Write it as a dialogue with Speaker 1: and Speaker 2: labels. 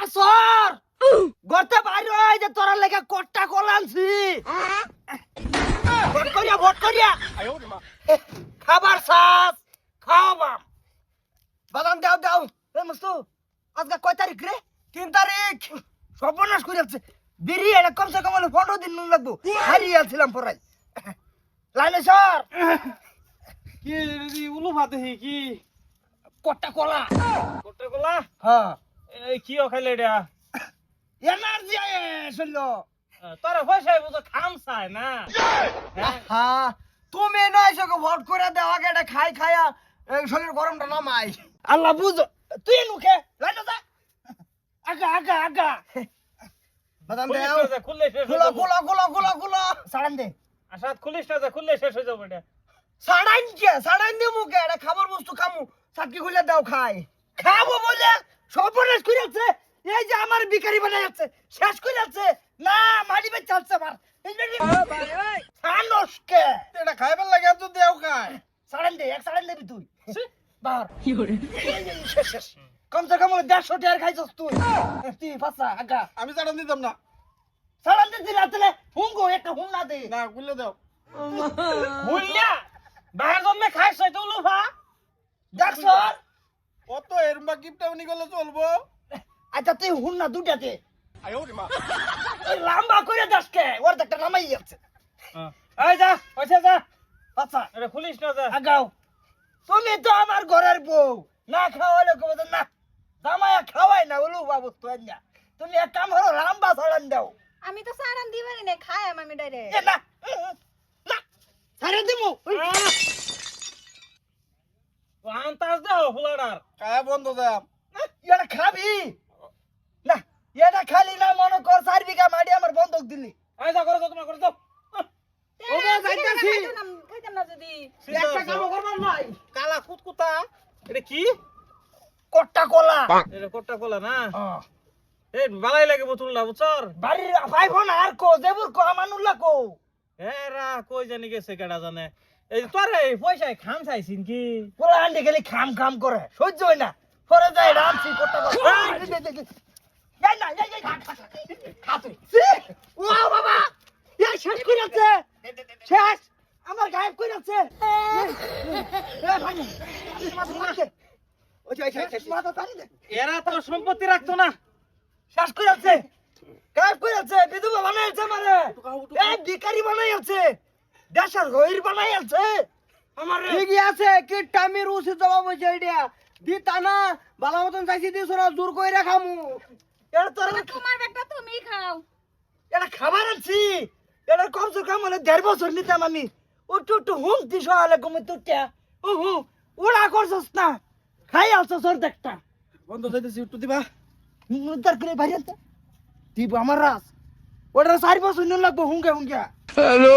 Speaker 1: বাসর গর্তে বাইরে হয় যে তোরা লেখা কট্টা কলানছি ভোট করিয়া খাবার সাস খাওয়াবাম বাদাম দাও দাও এ মস্তু আজকে কয় তারিখ রে 3 তারিখ সর্বনাশ করে যাচ্ছে বিড়ি এটা কমসে কম 15 দিন নুন লাগবো হারিয়ে ছিলাম পড়াই লাইনে সর
Speaker 2: কি রে উলু ভাতে কি
Speaker 1: কট্টা কলা
Speaker 2: কোটে গোলা
Speaker 1: হ্যাঁ
Speaker 2: এই কি খাইলে এটা
Speaker 1: এনার্জি শুনলো
Speaker 2: তোরা পয়সা বুঝো খাম চাই না
Speaker 1: হ্যাঁ তুমি নয় সকে ভোট করে দেওয়া এটা খাই খায়া শরীর গরমটা নামাই আল্লাহ বুঝো তুই নুখে লাইনে যা আগা আগা আগা বাদাম দাও
Speaker 2: খুললে শেষ
Speaker 1: গুলো গুলো গুলো গুলো গুলো সাড়ান দে
Speaker 2: আসাদ খুলিস না খুললে শেষ হয়ে যাবে এটা
Speaker 1: সাড়ান দে মুখে এটা খাবার বস্তু খামু সাতকি খুলে দাও খাই খাবো বলে সর্বনাশ করে যাচ্ছে এই যে আমার ভিখারি বানাই যাচ্ছে শেষ করে যাচ্ছে না মাটি বে চালছে আমার সানসকে
Speaker 2: এটা খাইবার লাগে তো দেও খাই
Speaker 1: সাড়ান দে এক সাড়ান দেবি তুই বাহার কি করে শেষ কমসে কম 150 টাকার খাইছস তুই তুই ফাসা আগা
Speaker 2: আমি চাড়ান দিতাম না
Speaker 1: সাড়ান দে দিলা তাহলে হুঙ্গো একটা হুং না দে
Speaker 2: না খুললে দাও
Speaker 1: হুইলা
Speaker 2: বাইরে জন্মে খাইছ তো উলু ভা
Speaker 1: দেখছর
Speaker 2: কত এরমা গিফট উনি গেলে চলবো
Speaker 1: আচ্ছা তুই হুন না দুটাতে লম্বা করে দাসকে ওর একটা নামাই যাচ্ছে
Speaker 2: এই যা পয়সা যা
Speaker 1: আচ্ছা
Speaker 2: এটা খুলিস না যা
Speaker 1: আগাও তুমি তো আমার ঘরের বউ না খাওয়ালে কবে না জামায়া খাওয়াই না ওলু বাবু তুই না তুমি এক কাম করো লম্বা ছড়ান দাও
Speaker 3: আমি তো সারান দিবারই না খাই আমি ডাইরেক্ট
Speaker 1: এ না না ছাড়ে দিমু
Speaker 2: আন্তাজ দাও ফুলাডার কায়া বন্ধ যা
Speaker 1: এটা খাবি না এটা খালি না মনে কর 4 বিঘা মাটি আমার বন্ধক দিলি
Speaker 2: এই যা করে তোমার করে দাও
Speaker 1: ওবে যাইতাছি
Speaker 3: খাইতাম না যদি
Speaker 1: একটা কাম করবার নাই
Speaker 2: কালা কুতকুতা এটা কি
Speaker 1: কট্টা কলা
Speaker 2: এটা কোটটা কোলা না এই বালাই লাগে বোতলটা বুঝছর
Speaker 1: বাড়ির ভাই বোন আর কো দেবুর কো আমানুল্লাহ কো
Speaker 2: এরা কই জানি গেছে কেডা জানে এই তোরে পয়সায় খাম চাইছিন কি
Speaker 1: পোলা আন্ডে গেলে খাম খাম করে সহ্য হয় না পরে যায় রামসি কট্টা কলা যাই না যাই যাই খাতে ও বাবা এই শেষ করে যাচ্ছে শেষ আমার গায়েব করে যাচ্ছে এ ভাই মাথা মারছে ওই যে মাথা তারি দে
Speaker 2: এরা তো সম্পত্তি রাখতো না
Speaker 1: শেষ করে যাচ্ছে গায়েব করে যাচ্ছে বিধবা বানাইছে আমারে এই ভিখারি বানাইছে দেশের গহির বানাইছে আমারে ঠিকই আছে কি টাইমের উচিত জবাব হইছে এইটা দিতা না ভালো মতন চাইছি দিছ না জোর কইরা খামু এর তোর
Speaker 3: তোমার ব্যাগটা তুমি খাও
Speaker 1: এটা খাবার আনছি এটা কমসে কম মানে 1.5 বছর নিতাম আমি একটু হুম দিছ হলে কমে তুটা হু ওরা করছস না খাই আসছস ওর দেখটা
Speaker 2: বন্ধ যাইতেছি একটু দিবা
Speaker 1: মুদার করে বাইরে দিব আমার রাস ওটা 4 বছর নিন লাগবো হুঙ্গা হুঙ্গা
Speaker 4: হ্যালো